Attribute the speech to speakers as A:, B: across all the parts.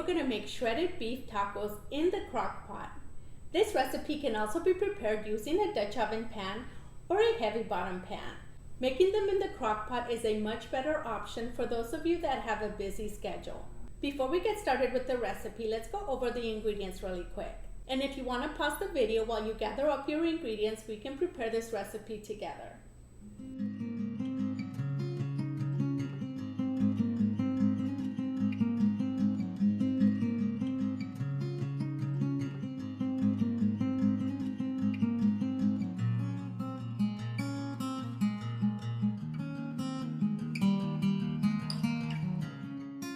A: we're going to make shredded beef tacos in the Crock-Pot. This recipe can also be prepared using a Dutch oven pan or a heavy bottom pan. Making them in the Crock-Pot is a much better option for those of you that have a busy schedule. Before we get started with the recipe, let's go over the ingredients really quick. And if you want to pause the video while you gather up your ingredients, we can prepare this recipe together.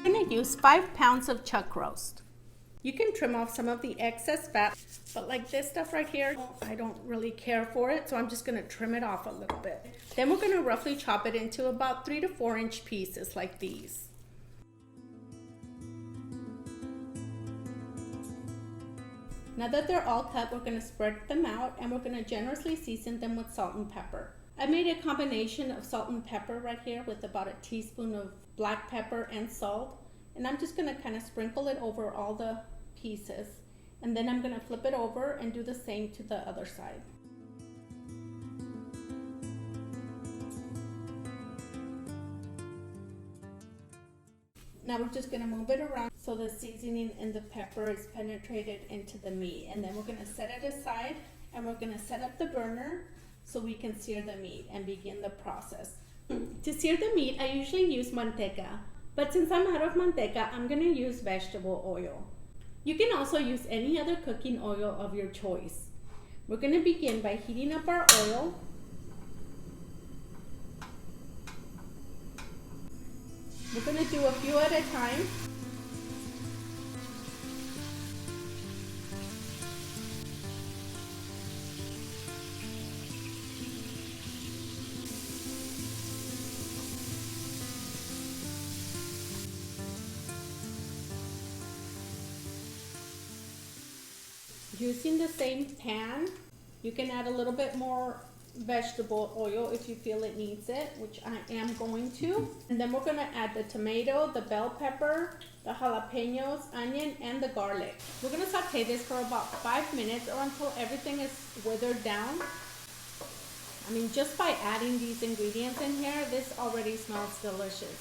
A: I'm going to use 5 pounds of chuck roast. You can trim off some of the excess fat, but like this stuff right here, I don't really care for it, so I'm just going to trim it off a little bit. Then we're going to roughly chop it into about 3 to 4 inch pieces like these. Now that they're all cut, we're going to spread them out and we're going to generously season them with salt and pepper. I made a combination of salt and pepper right here with about a teaspoon of black pepper and salt. And I'm just going to kind of sprinkle it over all the pieces. And then I'm going to flip it over and do the same to the other side. Now we're just going to move it around so the seasoning and the pepper is penetrated into the meat. And then we're going to set it aside and we're going to set up the burner so we can sear the meat and begin the process. To sear the meat, I usually use manteca. But since I'm out of manteca, I'm going to use vegetable oil. You can also use any other cooking oil of your choice. We're going to begin by heating up our oil. We're going to do a few at a time. Using the same pan, you can add a little bit more vegetable oil if you feel it needs it, which I am going to. And then we're going to add the tomato, the bell pepper, the jalapenos, onion, and the garlic. We're going to saute this for about 5 minutes or until everything is withered down. I mean, just by adding these ingredients in here, this already smells delicious.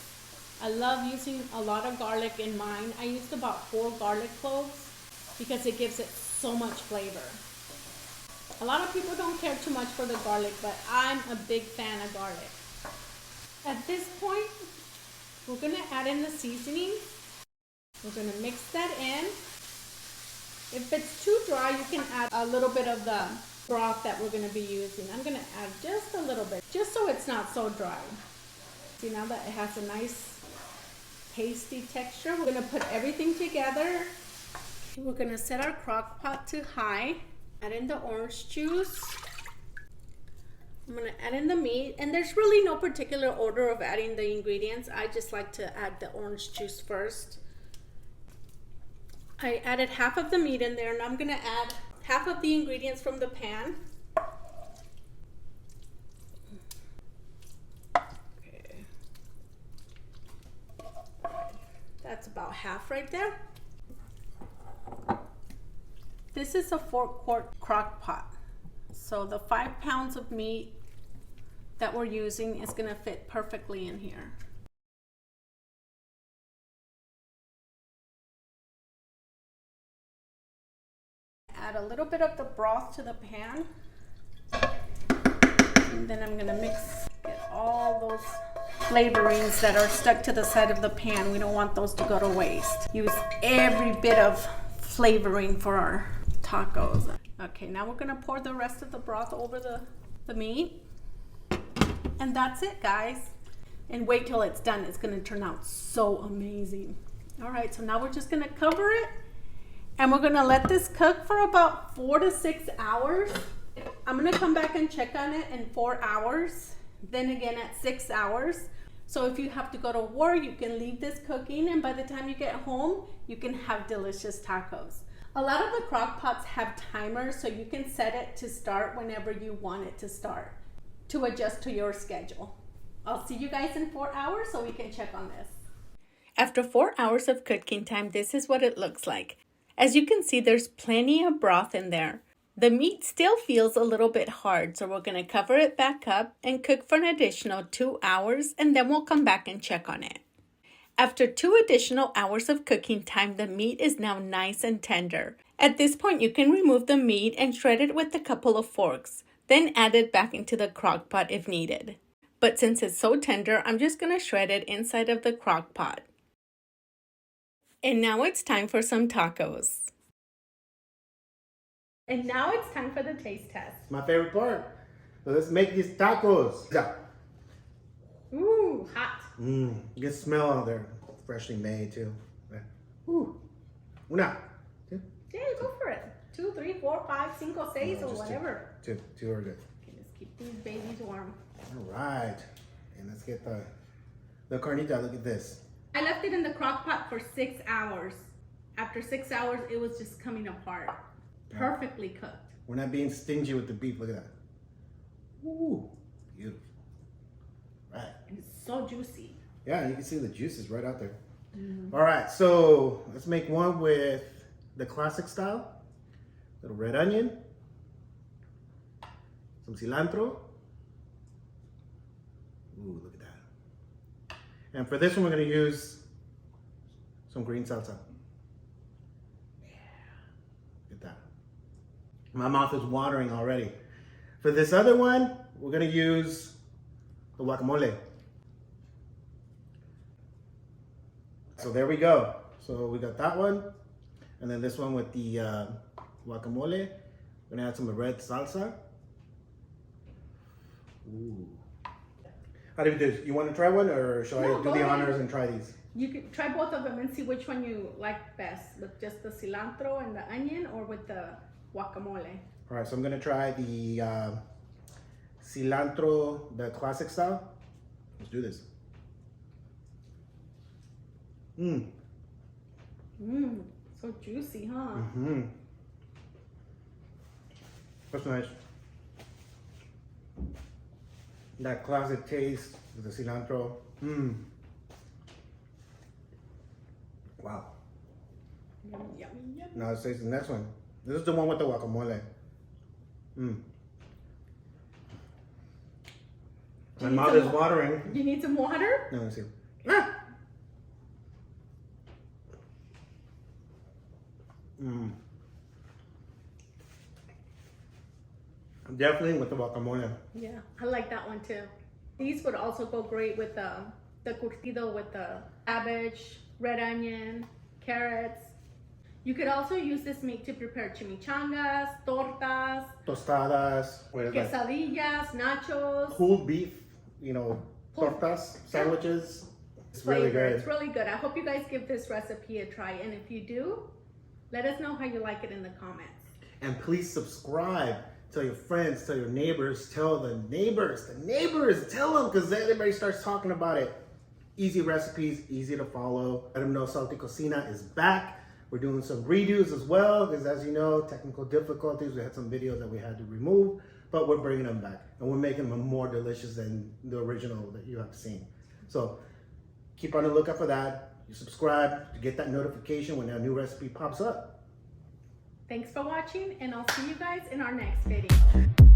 A: I love using a lot of garlic in mine. I used about 4 garlic cloves because it gives it so much flavor. A lot of people don't care too much for the garlic, but I'm a big fan of garlic. At this point, we're going to add in the seasoning. We're going to mix that in. If it's too dry, you can add a little bit of the broth that we're going to be using. I'm going to add just a little bit, just so it's not so dry. See, now that it has a nice pasty texture, we're going to put everything together. We're going to set our Crock-Pot to high, add in the orange juice. I'm going to add in the meat, and there's really no particular order of adding the ingredients. I just like to add the orange juice first. I added half of the meat in there, and I'm going to add half of the ingredients from the pan. Okay. That's about half right there. This is a 4-quart Crock-Pot. So the 5 pounds of meat that we're using is going to fit perfectly in here. Add a little bit of the broth to the pan. And then I'm going to get all those flavorings that are stuck to the side of the pan. We don't want those to go to waste. Use every bit of flavoring for our tacos. Okay, now we're going to pour the rest of the broth over the meat. And that's it, guys. And wait till it's done. It's going to turn out so amazing. All right, so now we're just going to cover it. And we're going to let this cook for about 4 to 6 hours. I'm going to come back and check on it in 4 hours. Then again at 6 hours. So if you have to go to work, you can leave this cooking. And by the time you get home, you can have delicious tacos. A lot of the Crock-Pots have timers, so you can set it to start whenever you want it to start, to adjust to your schedule. I'll see you guys in 4 hours so we can check on this. After 4 hours of cooking time, this is what it looks like. As you can see, there's plenty of broth in there. The meat still feels a little bit hard, so we're going to cover it back up and cook for an additional 2 hours, and then we'll come back and check on it. After 2 additional hours of cooking time, the meat is now nice and tender. At this point, you can remove the meat and shred it with a couple of forks, then add it back into the crock-pot if needed. But since it's so tender, I'm just going to shred it inside of the crock-pot. And now it's time for some tacos. And now it's time for the taste test.
B: My favorite part. So let's make these tacos. Yeah.
A: Ooh, hot.
B: You can smell how they're freshly made too. Ooh. Una. Two.
A: Yeah, go for it. 2, 3, 4, 5, 5, 6, or whatever.
B: Two are good.
A: Okay, let's keep these babies warm.
B: All right. And let's get the carnita. Look at this.
A: I left it in the crock pot for 6 hours. After 6 hours, it was just coming apart. Perfectly cooked.
B: We're not being stingy with the beef. Look at that. Ooh, beautiful. Right.
A: And it's so juicy.
B: Yeah, you can see the juices right out there. All right, so let's make one with the classic style. Little red onion. Some cilantro. Ooh, look at that. And for this one, we're going to use some green salsa. My mouth is watering already. For this other one, we're gonna use the guacamole. So there we go. So we got that one. And then this one with the guacamole. We're gonna add some red salsa. Ooh. How do we do this? You wanna try one or shall I do the honors and try these?
A: You can try both of them and see which one you like best. With just the cilantro and the onion or with the guacamole.
B: All right, so I'm gonna try the cilantro, the classic style. Let's do this.
A: So juicy, huh?
B: That's nice. That classic taste with the cilantro. Wow.
A: Yummy.
B: Now let's taste the next one. This is the one with the guacamole. My mouth is watering.
A: You need some water?
B: No, let's see. Definitely with the guacamole.
A: Yeah, I like that one too. These would also go great with the curtido with the cabbage, red onion, carrots. You could also use this meat to prepare chimichangas, tortas,
B: Tostadas,
A: quesadillas, nachos.
B: pulled beef, tortas, sandwiches. It's really good.
A: It's really good. I hope you guys give this recipe a try. And if you do, let us know how you like it in the comments.
B: And please subscribe. Tell your friends, tell your neighbors, tell the neighbors, tell them, because everybody starts talking about it. Easy recipes, easy to follow. Let them know Salty Cocina is back. We're doing some redos as well, because as you know, technical difficulties. We had some videos that we had to remove, but we're bringing them back. And we're making them more delicious than the original that you have seen. So keep on the lookout for that. You subscribe to get that notification when a new recipe pops up.
A: Thanks for watching, and I'll see you guys in our next video.